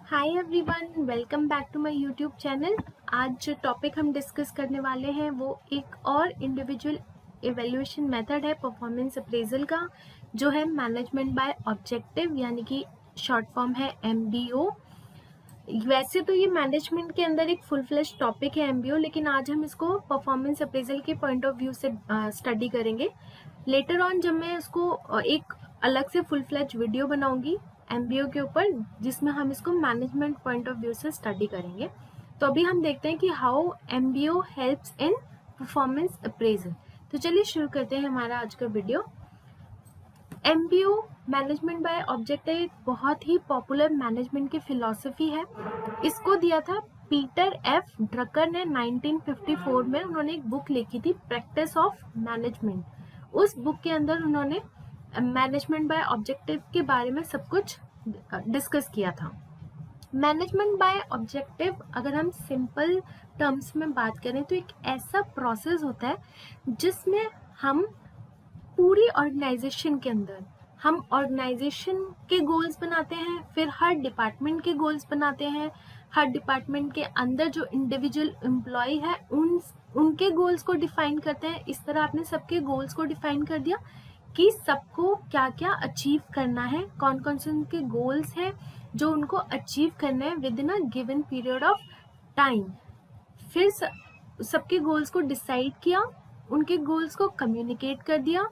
Hi everyone, welcome back to my YouTube channel. आज जो topic हम डिस्कस करने वाले हैं वो एक और इंडिविजुअल एवेल्यूएशन मेथड है परफॉर्मेंस अप्रेजल का, जो है मैनेजमेंट बाय ऑब्जेक्टिव, यानी कि शॉर्ट फॉर्म है एमबीओ। वैसे तो ये मैनेजमेंट के अंदर एक फुल फ्लेश टॉपिक है एमबीओ, लेकिन आज हम इसको परफॉर्मेंस अप्रेजल के पॉइंट ऑफ व्यू से स्टडी करेंगे। लेटर ऑन जब मैं इसको एक अलग से फुल फ्लेज वीडियो बनाऊंगी एमबीओ के ऊपर, जिसमें हम इसको मैनेजमेंट पॉइंट ऑफ व्यू से स्टडी करेंगे। तो अभी हम देखते हैं कि how MBO helps in performance appraisal. तो चलिए शुरू करते हैं हमारा आज का video. MBO management by objective एक बहुत ही पॉपुलर मैनेजमेंट की फिलॉसफी है। इसको दिया था पीटर एफ ड्रकर ने 1954 में। उन्होंने एक बुक लिखी थी प्रैक्टिस ऑफ मैनेजमेंट। उस बुक के अंदर उन्होंने मैनेजमेंट बाय ऑब्जेक्टिव के बारे में सब कुछ डिस्कस किया था। मैनेजमेंट बाय ऑब्जेक्टिव अगर हम सिंपल टर्म्स में बात करें तो एक ऐसा प्रोसेस होता है जिसमें हम पूरी ऑर्गेनाइजेशन के अंदर हम ऑर्गेनाइजेशन के गोल्स बनाते हैं, फिर हर डिपार्टमेंट के गोल्स बनाते हैं, हर डिपार्टमेंट के अंदर जो इंडिविजुअल एम्प्लॉय है उनके गोल्स को डिफाइन करते हैं। इस तरह आपने सबके गोल्स को डिफाइन कर दिया कि सबको क्या क्या अचीव करना है, कौन कौन से उनके गोल्स हैं जो उनको अचीव करना है with in a given period of time. फिर सबके गोल्स को डिसाइड किया, उनके गोल्स को कम्युनिकेट कर दिया।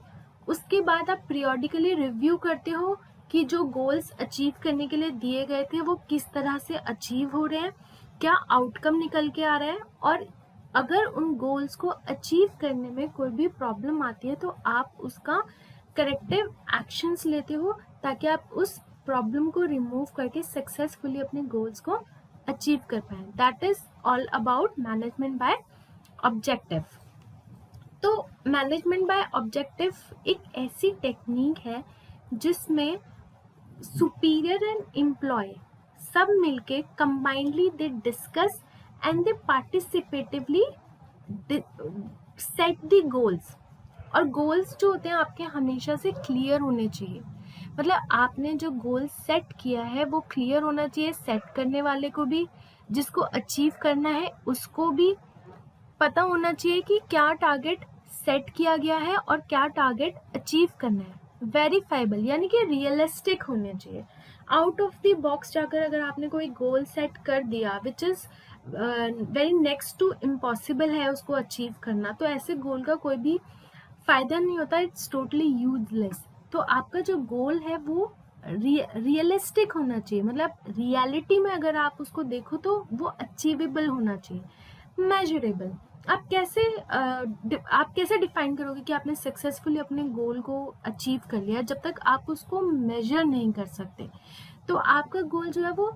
उसके बाद आप पीरियोडिकली रिव्यू करते हो कि जो गोल्स अचीव करने के लिए दिए गए थे वो किस तरह से अचीव हो रहे हैं, क्या आउटकम निकल के आ रहा है, और अगर उन गोल्स को अचीव करने में कोई भी प्रॉब्लम आती है तो आप उसका करेक्टिव एक्शंस लेते हो ताकि आप उस प्रॉब्लम को रिमूव करके सक्सेसफुली अपने गोल्स को अचीव कर पाए। That is all about management by objective. तो मैनेजमेंट बाय ऑब्जेक्टिव एक ऐसी टेक्निक है जिसमें सुपीरियर एंड एम्प्लॉय सब मिलके combinedly they discuss and they participatively set the goals. और गोल्स जो होते हैं आपके हमेशा से क्लियर होने चाहिए। मतलब आपने जो गोल सेट किया है वो क्लियर होना चाहिए, सेट करने वाले को भी, जिसको अचीव करना है उसको भी पता होना चाहिए कि क्या टारगेट सेट किया गया है और क्या टारगेट अचीव करना है। वेरीफाइबल यानी कि रियलिस्टिक होने चाहिए। आउट ऑफ द बॉक्स जाकर अगर आपने कोई गोल सेट कर दिया which is very next to impossible है उसको अचीव करना, तो ऐसे गोल का कोई भी फायदा नहीं होता, इट्स टोटली यूजलेस। तो आपका जो गोल है वो रियलिस्टिक होना चाहिए, मतलब रियलिटी में अगर आप उसको देखो तो वो अचीवेबल होना चाहिए, मेजरेबल। आप कैसे डिफाइन करोगे कि आपने सक्सेसफुली अपने गोल को अचीव कर लिया जब तक आप उसको मेजर नहीं कर सकते। तो आपका गोल जो है वो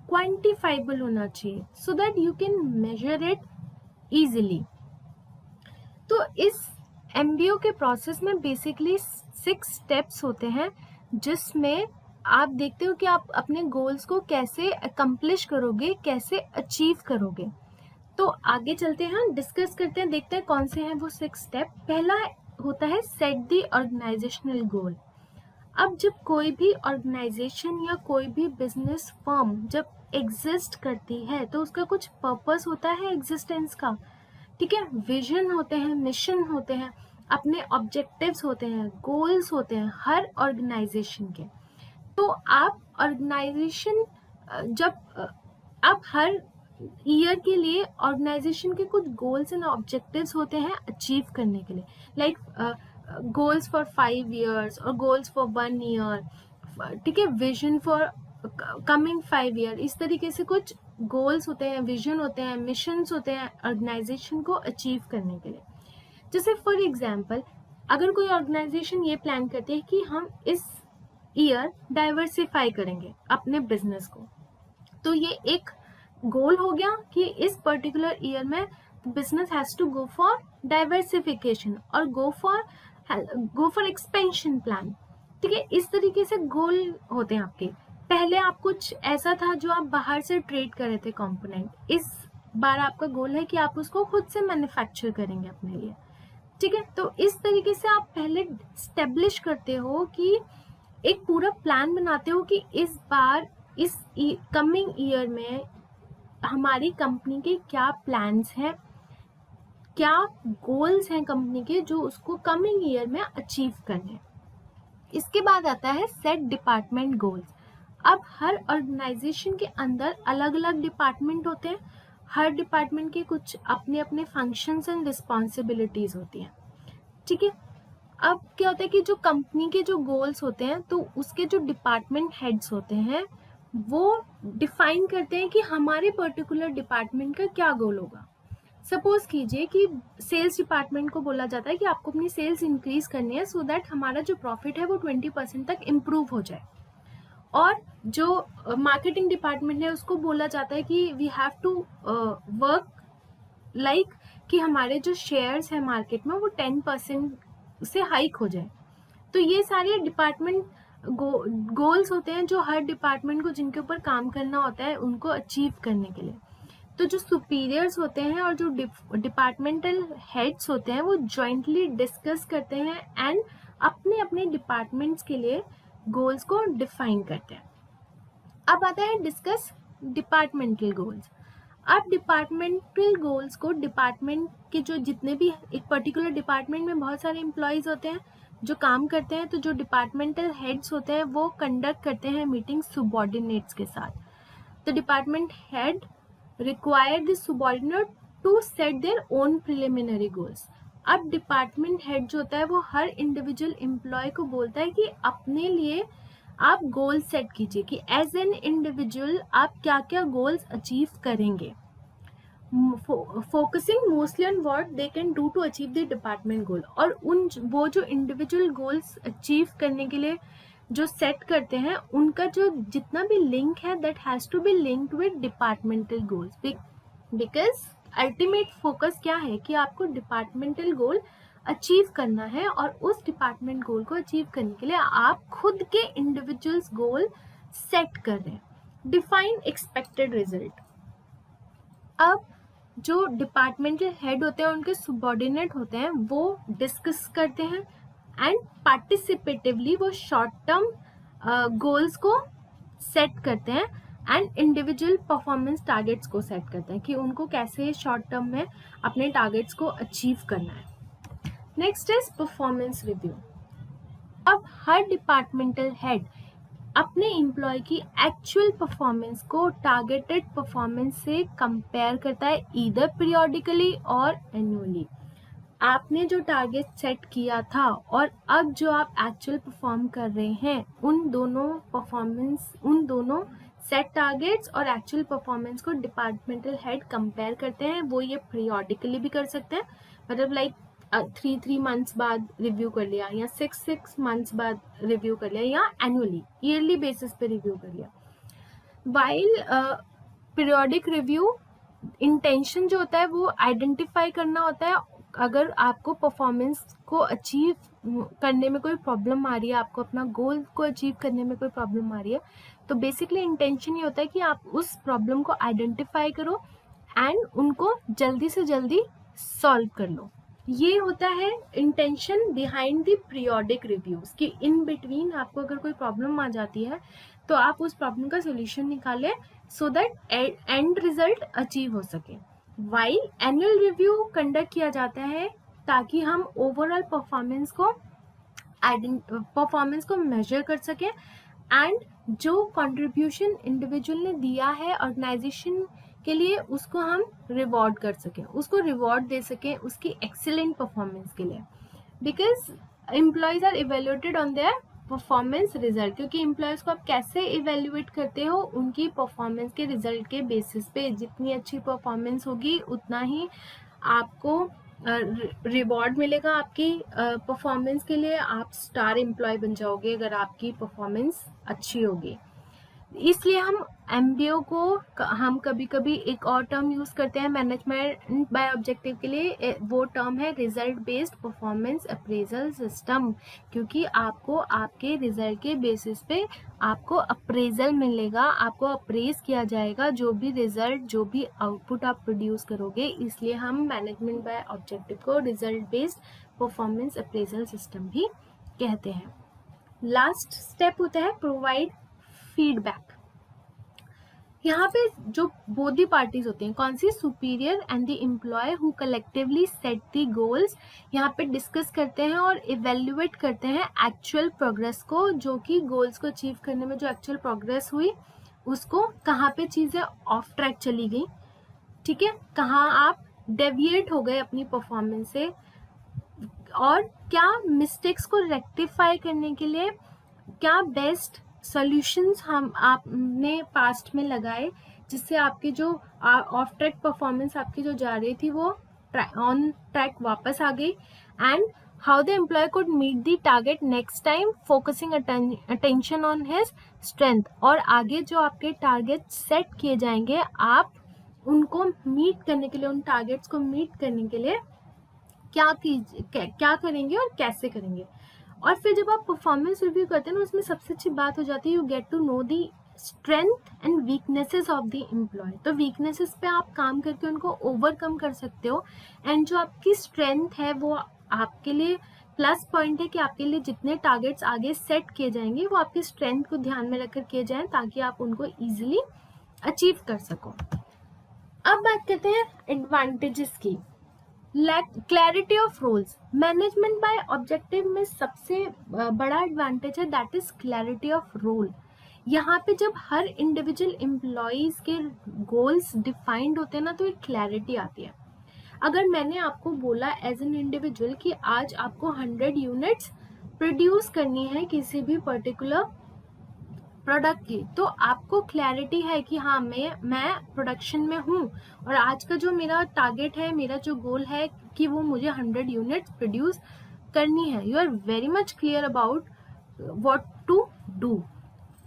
क्वांटिफाइबल होना चाहिए so that you can measure it easily. तो इस एमबीओ के प्रोसेस में बेसिकली 6 स्टेप्स होते हैं जिसमें आप देखते हो कि आप अपने गोल्स को कैसे अकम्प्लिश करोगे, कैसे अचीव करोगे। तो आगे चलते हैं, डिस्कस करते हैं, देखते हैं कौन से हैं वो 6 स्टेप। पहला होता है सेट द ऑर्गेनाइजेशनल गोल। अब जब कोई भी ऑर्गेनाइजेशन या कोई भी बिजनेस फर्म जब एग्जिस्ट करती है तो उसका कुछ पर्पस होता है एग्जिस्टेंस का, ठीक है। विजन होते हैं, मिशन होते हैं, अपने ऑब्जेक्टिव्स होते हैं, गोल्स होते हैं हर ऑर्गेनाइजेशन के। तो आप ऑर्गेनाइजेशन जब आप हर ईयर के लिए ऑर्गेनाइजेशन के कुछ गोल्स एंड ऑब्जेक्टिव्स होते हैं अचीव करने के लिए, लाइक गोल्स फॉर 5 years और गोल्स फॉर 1 year, ठीक है, विजन फॉर कमिंग 5 year। इस तरीके से कुछ गोल्स होते हैं, विजन होते हैं, मिशंस होते हैं ऑर्गेनाइजेशन को अचीव करने के लिए। जैसे फॉर एग्जांपल अगर कोई ऑर्गेनाइजेशन ये प्लान करती है कि हम इस ईयर डाइवर्सिफाई करेंगे अपने बिजनेस को, तो ये एक गोल हो गया कि इस पर्टिकुलर ईयर में business has to go for diversification और गो फॉर एक्सपेंशन प्लान, ठीक है। इस तरीके से गोल होते हैं आपके। पहले आप कुछ ऐसा था जो आप बाहर से ट्रेड कर रहे थे कंपोनेंट, इस बार आपका गोल है कि आप उसको खुद से मैन्युफैक्चर करेंगे अपने लिए, ठीक है। तो इस तरीके से आप पहले स्टेब्लिश करते हो कि एक पूरा प्लान बनाते हो कि इस बार इस कमिंग ईयर में हमारी कंपनी के क्या प्लान्स हैं, क्या गोल्स हैं कंपनी के जो उसको कमिंग ईयर में अचीव करने हैं। इसके बाद आता है सेट डिपार्टमेंट गोल्स। अब हर ऑर्गेनाइजेशन के अंदर अलग अलग डिपार्टमेंट होते हैं, हर डिपार्टमेंट के कुछ अपने अपने फंक्शंस एंड रिस्पॉन्सिबिलिटीज होती हैं, ठीक है। अब क्या होता है कि जो कंपनी के जो गोल्स होते हैं तो उसके जो डिपार्टमेंट हेड्स होते हैं वो डिफाइन करते हैं कि हमारे पर्टिकुलर डिपार्टमेंट का क्या गोल होगा। सपोज कीजिए कि सेल्स डिपार्टमेंट को बोला जाता है कि आपको अपनी सेल्स इंक्रीज करनी है सो दैट हमारा जो प्रॉफिट है वो 20% तक इम्प्रूव हो जाए। और जो मार्केटिंग डिपार्टमेंट है उसको बोला जाता है कि we have to work like कि हमारे जो शेयर्स है मार्केट में वो 10% से हाइक हो जाए। तो ये सारे डिपार्टमेंट गोल्स होते हैं जो हर डिपार्टमेंट को जिनके ऊपर काम करना होता है उनको अचीव करने के लिए। तो जो सुपीरियर्स होते हैं और जो डिपार्टमेंटल हेड्स होते हैं वो जॉइंटली डिस्कस करते हैं एंड अपने अपने डिपार्टमेंट्स के लिए गोल्स को डिफाइन करते हैं। अब आता है डिस्कस डिपार्टमेंटल गोल्स। अब डिपार्टमेंटल गोल्स को डिपार्टमेंट के जो जितने भी एक पर्टिकुलर डिपार्टमेंट में बहुत सारे एम्प्लॉयज़ होते हैं जो काम करते हैं, तो जो डिपार्टमेंटल हेड्स होते हैं वो कंडक्ट करते हैं मीटिंग सुबॉर्डिनेट्स के साथ। The department head require the subordinate to set their own preliminary goals। अब डिपार्टमेंट हेड जो होता है वो हर इंडिविजुअल एम्प्लॉय को बोलता है कि अपने लिए आप गोल सेट कीजिए कि एज एन इंडिविजुअल आप क्या क्या गोल्स अचीव करेंगे, focusing mostly on what they can do to achieve the department goal. और वो जो इंडिविजुअल गोल्स अचीव करने के लिए जो सेट करते हैं उनका जो जितना भी लिंक है that has to be linked with departmental goals, because ultimate focus क्या है कि आपको डिपार्टमेंटल गोल अचीव करना है और उस डिपार्टमेंट गोल को अचीव करने के लिए आप खुद के इंडिविजुअल्स गोल सेट कर रहे हैं। Define expected result. अब जो डिपार्टमेंटल हेड होते हैं उनके सबऑर्डिनेट होते हैं वो डिस्कस करते हैं एंड पार्टिसिपेटिवली वो शॉर्ट टर्म गोल्स को सेट करते हैं एंड इंडिविजुअल परफॉर्मेंस टारगेट्स को सेट करते हैं कि उनको कैसे शॉर्ट टर्म में अपने टारगेट्स को अचीव करना है। Next is performance review. अब हर डिपार्टमेंटल हेड अपने एम्प्लॉय की एक्चुअल परफॉर्मेंस को टारगेटेड परफॉर्मेंस से कंपेयर करता है, ईदर पीरियोडिकली और एनुअली। आपने जो टारगेट सेट किया था और अब जो आप एक्चुअल परफॉर्म कर रहे हैं उन दोनों सेट टारगेट्स और एक्चुअल परफॉर्मेंस को डिपार्टमेंटल हेड कंपेयर करते हैं। वो ये पीरियोडिकली भी कर सकते हैं, मतलब लाइक 3 मंथ्स बाद रिव्यू कर लिया या 6 मंथ्स बाद रिव्यू कर लिया या एनुअली ईयरली बेसिस पे रिव्यू कर लिया। वाइल पीरियोडिक रिव्यू इंटेंशन जो होता है वो आइडेंटिफाई करना होता है। अगर आपको परफॉर्मेंस को अचीव करने में कोई प्रॉब्लम आ रही है, आपको अपना गोल को अचीव करने में कोई प्रॉब्लम आ रही है, तो बेसिकली इंटेंशन ये होता है कि आप उस प्रॉब्लम को आइडेंटिफाई करो एंड उनको जल्दी से जल्दी सॉल्व कर लो। ये होता है intention behind the periodic reviews कि इन बिटवीन आपको अगर कोई प्रॉब्लम आ जाती है तो आप उस प्रॉब्लम का सोल्यूशन निकालें so that and result achieve हो सके। वाइल एनुअल रिव्यू कंडक्ट किया जाता है ताकि हम ओवरऑल परफॉर्मेंस को मेजर कर सकें एंड जो कंट्रीब्यूशन इंडिविजुअल ने दिया है ऑर्गेनाइजेशन के लिए उसको हम रिवॉर्ड कर सकें, उसको रिवॉर्ड दे सकें उसकी एक्सीलेंट परफॉर्मेंस के लिए। Because employees are evaluated on their performance result, क्योंकि एम्प्लॉयज को आप कैसे इवेल्युएट करते हो उनकी परफॉर्मेंस के रिजल्ट के बेसिस पे। जितनी अच्छी परफॉर्मेंस होगी उतना ही आपको रिवॉर्ड मिलेगा आपकी परफॉर्मेंस के लिए। आप स्टार एम्प्लॉय बन जाओगे अगर आपकी परफॉर्मेंस अच्छी होगी। इसलिए हम MBO को हम कभी कभी एक और टर्म यूज़ करते हैं मैनेजमेंट बाय ऑब्जेक्टिव के लिए, वो टर्म है result based performance appraisal system, क्योंकि आपको आपके रिजल्ट के बेसिस पे आपको अप्रेजल मिलेगा, आपको अप्रेज किया जाएगा जो भी रिजल्ट जो भी आउटपुट आप प्रोड्यूस करोगे। इसलिए हम मैनेजमेंट बाय ऑब्जेक्टिव को result based performance appraisal system भी कहते हैं। लास्ट स्टेप होता है प्रोवाइड फीडबैक। यहाँ पे जो बोथ दी पार्टीज होती हैं, कौन सी, superior and the employ who collectively set the goals, यहाँ पे डिस्कस करते हैं और इवेल्युएट करते हैं एक्चुअल प्रोग्रेस को, जो कि गोल्स को अचीव करने में जो एक्चुअल प्रोग्रेस हुई उसको, कहाँ पे चीज़ें ऑफ ट्रैक चली गई, ठीक है, कहाँ आप डेविएट हो गए अपनी परफॉर्मेंस से, और क्या मिस्टेक्स को रेक्टिफाई करने के लिए क्या बेस्ट सॉल्यूशंस हम आपने पास्ट में लगाए, जिससे आपकी जो ऑफ ट्रैक परफॉर्मेंस आपकी जो जा रही थी वो ऑन ट्रैक वापस आ गई, and how the employ could meet the target next time, focusing attention on his strength, और आगे जो आपके टारगेट सेट किए जाएंगे आप उनको मीट करने के लिए, उन टारगेट्स को मीट करने के लिए क्या करेंगे और कैसे करेंगे। और फिर जब आप परफॉर्मेंस रिव्यू करते हैं ना, उसमें सबसे अच्छी बात हो जाती है, you get to know the strength and weaknesses of the employ. तो वीकनेसेस पे आप काम करके उनको ओवरकम कर सकते हो, एंड जो आपकी स्ट्रेंथ है वो आपके लिए प्लस पॉइंट है कि आपके लिए जितने टारगेट्स आगे सेट किए जाएंगे वो आपकी स्ट्रेंथ को ध्यान में रखकर किए जाएं, ताकि आप उनको ईजिली अचीव कर सको। अब बात करते हैं एडवांटेजेस की। Clarity of roles, management by objective में सबसे बड़ा एडवांटेज है, that is clarity of role. यहाँ पे जब हर इंडिविजुअल एम्प्लॉयज के गोल्स डिफाइंड होते हैं ना, तो एक क्लैरिटी आती है। अगर मैंने आपको बोला एज एन इंडिविजुअल कि आज आपको 100 यूनिट्स प्रोड्यूस करनी है किसी भी पर्टिकुलर प्रोडक्ट की, तो आपको क्लैरिटी है कि हाँ मैं प्रोडक्शन में हूँ और आज का जो मेरा टारगेट है, मेरा जो गोल है कि वो मुझे 100 यूनिट्स प्रोड्यूस करनी है। You are very much clear about what to do.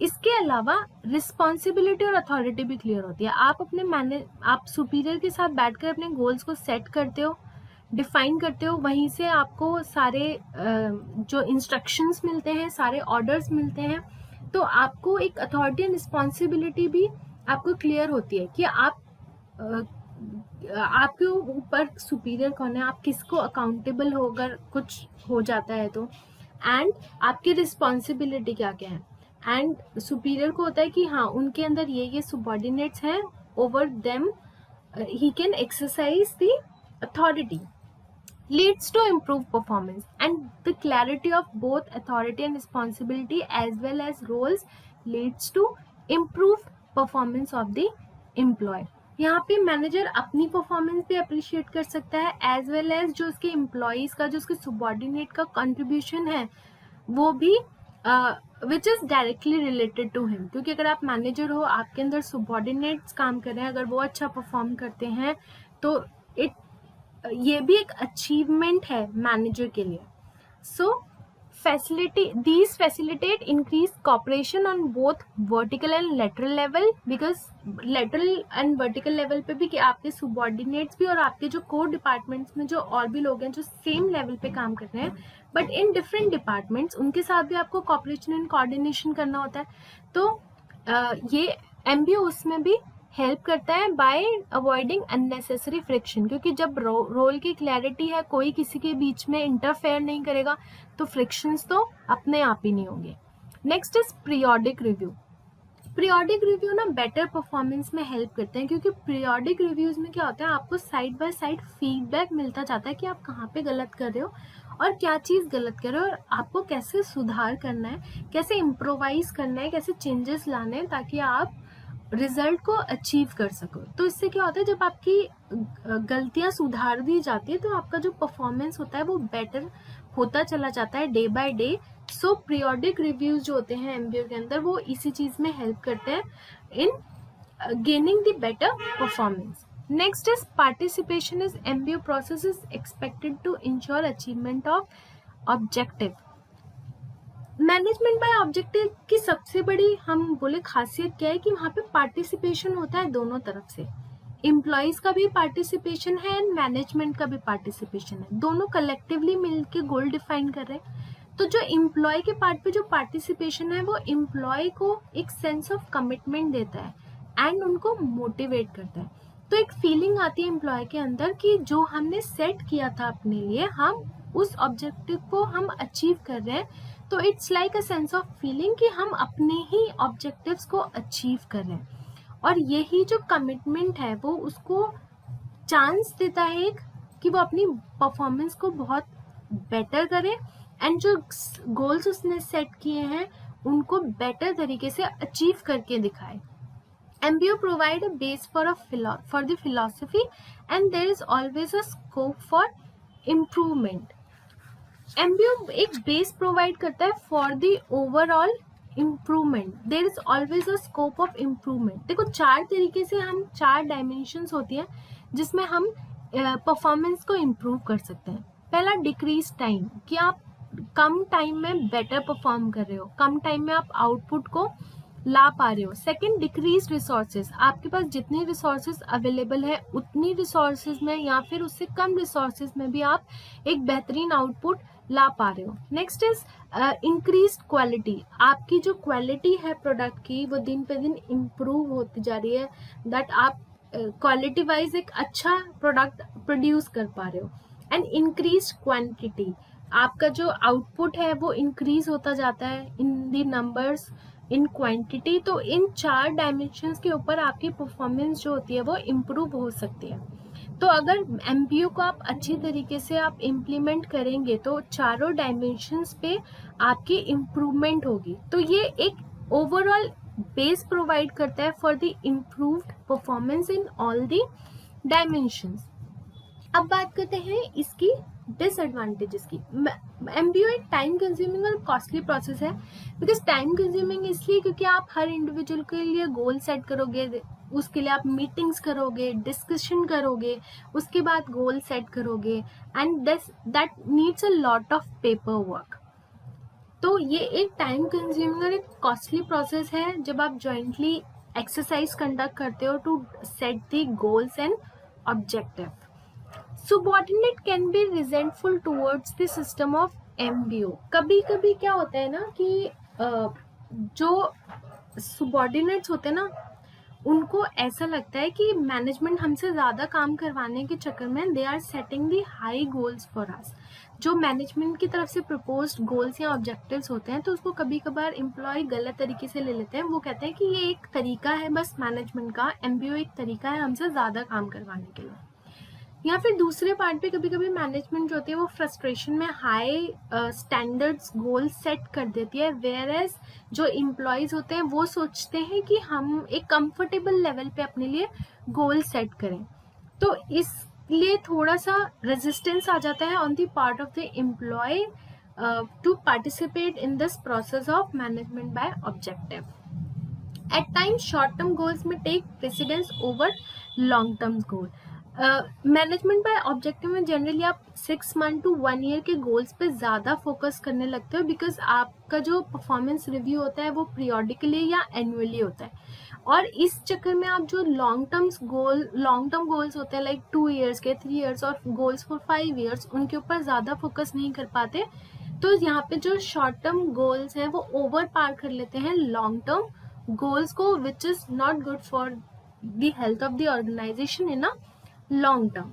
इसके अलावा रिस्पॉन्सिबिलिटी और अथॉरिटी भी क्लियर होती है। आप सुपीरियर के साथ बैठकर अपने गोल्स को सेट करते हो, डिफाइन करते हो, वहीं से आपको सारे जो इंस्ट्रक्शंस मिलते हैं, सारे ऑर्डर्स मिलते हैं, तो आपको एक अथॉरिटी एंड रिस्पॉन्सिबिलिटी भी आपको क्लियर होती है कि आपके ऊपर सुपीरियर कौन है, आप किसको अकाउंटेबल हो अगर कुछ हो जाता है तो, एंड आपकी रिस्पॉन्सिबिलिटी क्या क्या है। एंड सुपीरियर को होता है कि हाँ उनके अंदर ये सुबॉर्डिनेट्स हैं, over them he can exercise the authority, leads to improved performance, and the clarity of both authority and responsibility as well as roles leads to improved performance of the employee। यहाँ पे मैनेजर अपनी performance भी appreciate कर सकता है, as well as जो उसके employees का, जो उसके सुबॉर्डिनेट का कंट्रीब्यूशन है वो भी which is directly related to him. क्योंकि अगर आप मैनेजर हो, आपके अंदर सुबॉर्डिनेट्स काम कर रहे हैं, अगर वो अच्छा परफॉर्म करते हैं तो ये भी एक अचीवमेंट है मैनेजर के लिए। सो these facilitate increased cooperation on both vertical and lateral level, because lateral and vertical level पे भी कि आपके subordinates भी और आपके जो core departments में जो और भी लोग हैं जो same level पे काम कर रहे हैं but in different departments, उनके साथ भी आपको cooperation and coordination करना होता है। तो ये MBO उसमें भी हेल्प करता है बाय अवॉइडिंग अननेसेसरी फ्रिक्शन, क्योंकि जब रोल की क्लैरिटी है, कोई किसी के बीच में इंटरफेयर नहीं करेगा, तो फ्रिक्शंस तो अपने आप ही नहीं होंगे। Next is periodic review. Periodic review ना बेटर परफॉर्मेंस में हेल्प करते हैं, क्योंकि पीरियोडिक रिव्यूज में क्या होता है, आपको साइड बाय साइड फीडबैक मिलता जाता है कि आप कहाँ पे गलत कर रहे हो और क्या चीज़ गलत कर रहे हो और आपको कैसे सुधार करना है, कैसे इम्प्रोवाइज करना है, कैसे चेंजेस लाने हैं ताकि आप रिजल्ट को अचीव कर सको। तो इससे क्या होता है, जब आपकी गलतियां सुधार दी जाती है तो आपका जो परफॉर्मेंस होता है वो बेटर होता चला जाता है day by day. So periodic reviews जो होते हैं एमबीओ के अंदर, वो इसी चीज में हेल्प करते हैं in gaining the better performance. Next is participation is MBO process is expected to ensure achievement of objective. Management by objective की सबसे बड़ी हम बोले खासियत क्या है कि वहाँ पे पार्टिसिपेशन होता है दोनों तरफ से, एम्प्लॉयज का भी पार्टिसिपेशन है एंड मैनेजमेंट का भी पार्टिसिपेशन है, दोनों कलेक्टिवली मिलके गोल डिफाइन कर रहे हैं। तो जो एम्प्लॉय के पार्ट पे जो पार्टिसिपेशन है वो एम्प्लॉय को एक सेंस ऑफ कमिटमेंट देता है एंड उनको मोटिवेट करता है। तो एक फीलिंग आती है एम्प्लॉय के अंदर कि जो हमने सेट किया था अपने लिए, हम उस ऑब्जेक्टिव को हम अचीव कर रहे हैं। तो it's like a sense of feeling कि हम अपने ही ऑब्जेक्टिव्स को अचीव कर रहे हैं। और यही जो कमिटमेंट है वो उसको चांस देता है एक कि वो अपनी परफॉर्मेंस को बहुत बेटर करे एंड जो गोल्स उसने सेट किए हैं उनको बेटर तरीके से अचीव करके दिखाए. MBO provide a base for the philosophy and there is always a scope for improvement. MBO एक बेस प्रोवाइड करता है for the overall improvement. There is always a scope of improvement. देखो 4 तरीके से हम 4 डायमेंशंस होती हैं जिसमें हम परफॉर्मेंस को इम्प्रूव कर सकते हैं. पहला डिक्रीज टाइम, कि आप कम टाइम में बेटर परफॉर्म कर रहे हो, कम टाइम में आप आउटपुट को ला पा रहे हो. सेकेंड डिक्रीज रिसोर्सेज, आपके पास जितनी रिसोर्सेज अवेलेबल है उतनी रिसोर्सेज में या फिर उससे कम रिसोर्सेज में भी आप एक बेहतरीन आउटपुट ला पा रहे हो. नेक्स्ट इज इंक्रीज क्वालिटी, आपकी जो क्वालिटी है प्रोडक्ट की वो दिन पे दिन इम्प्रूव होती जा रही है, दैट आप क्वालिटी वाइज एक अच्छा प्रोडक्ट प्रोड्यूस कर पा रहे हो. एंड इंक्रीज क्वांटिटी, आपका जो आउटपुट है वो इंक्रीज होता जाता है इन दी नंबर्स, इन क्वांटिटी. तो इन 4 डायमेंशंस के ऊपर आपकी परफॉर्मेंस जो होती है वो इम्प्रूव हो सकती है. तो अगर MBO को आप अच्छी तरीके से आप इम्प्लीमेंट करेंगे तो चारों डायमेंशंस पे आपकी इम्प्रूवमेंट होगी. तो ये एक ओवरऑल बेस प्रोवाइड करता है for the improved performance in all the dimensions. अब बात करते हैं इसकी डिसएडवांटेजेस की. MBO एक टाइम कंज्यूमिंग और कॉस्टली प्रोसेस है. बिकॉज टाइम कंज्यूमिंग इसलिए क्योंकि आप हर इंडिविजुअल के लिए गोल सेट करोगे, उसके लिए आप मीटिंग्स करोगे, डिस्कशन करोगे, उसके बाद गोल सेट करोगे and that needs a lot of paper work. तो ये एक टाइम कंज्यूमिंग और एक कॉस्टली प्रोसेस है जब आप जॉइंटली एक्सरसाइज कंडक्ट करते हो to set the goals and objective. Subordinate can be resentful towards the system of MBO. कभी कभी क्या होता है ना कि जो subordinates होते हैं ना उनको ऐसा लगता है कि मैनेजमेंट हमसे ज़्यादा काम करवाने के चक्कर में they are setting the high goals for us. जो मैनेजमेंट की तरफ से प्रपोज्ड गोल्स या ऑब्जेक्टिव्स होते हैं तो उसको कभी कभार एम्प्लॉय गलत तरीके से ले लेते हैं. वो कहते हैं कि ये एक तरीका है बस मैनेजमेंट का, MBO एक तरीका है हमसे ज़्यादा काम करवाने के लिए. या फिर दूसरे पार्ट पे कभी कभी मैनेजमेंट जो होती है वो फ्रस्ट्रेशन में हाई स्टैंडर्ड्स गोल सेट कर देती है, वेयर एज जो एम्प्लॉयज़ होते हैं वो सोचते हैं कि हम एक कंफर्टेबल लेवल पे अपने लिए गोल सेट करें. तो इसलिए थोड़ा सा रेजिस्टेंस आ जाता है on the part of the employ to participate in this process of management by objective. At times short term goals में take precedence over long term goal. Management by objective में जनरली आप 6 month to 1 year के goals पे ज़्यादा focus करने लगते हो, because आपका जो परफॉर्मेंस रिव्यू होता है वो पीरियडिकली या एनुअली होता है. और इस चक्कर में आप जो लॉन्ग टर्म गोल्स होते हैं लाइक 2 ईयर्स के, 3 ईयर्स और गोल्स फॉर 5 ईयर्स, उनके ऊपर ज़्यादा फोकस नहीं कर पाते. तो यहाँ पे जो शॉर्ट टर्म गोल्स हैं वो ओवर पार कर लेते हैं लॉन्ग टर्म गोल्स को, which is not good for the health of the organisation in a long term.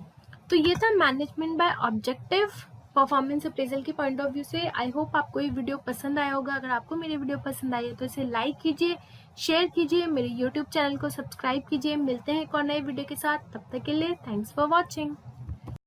तो ये था management by objective performance appraisal के पॉइंट ऑफ व्यू से. आई होप आपको ये वीडियो पसंद आया होगा. अगर आपको मेरी वीडियो पसंद आई है तो इसे लाइक कीजिए, शेयर कीजिए, मेरे यूट्यूब चैनल को सब्सक्राइब कीजिए. मिलते हैं एक और नए वीडियो के साथ. तब तक के लिए थैंक्स फॉर वॉचिंग.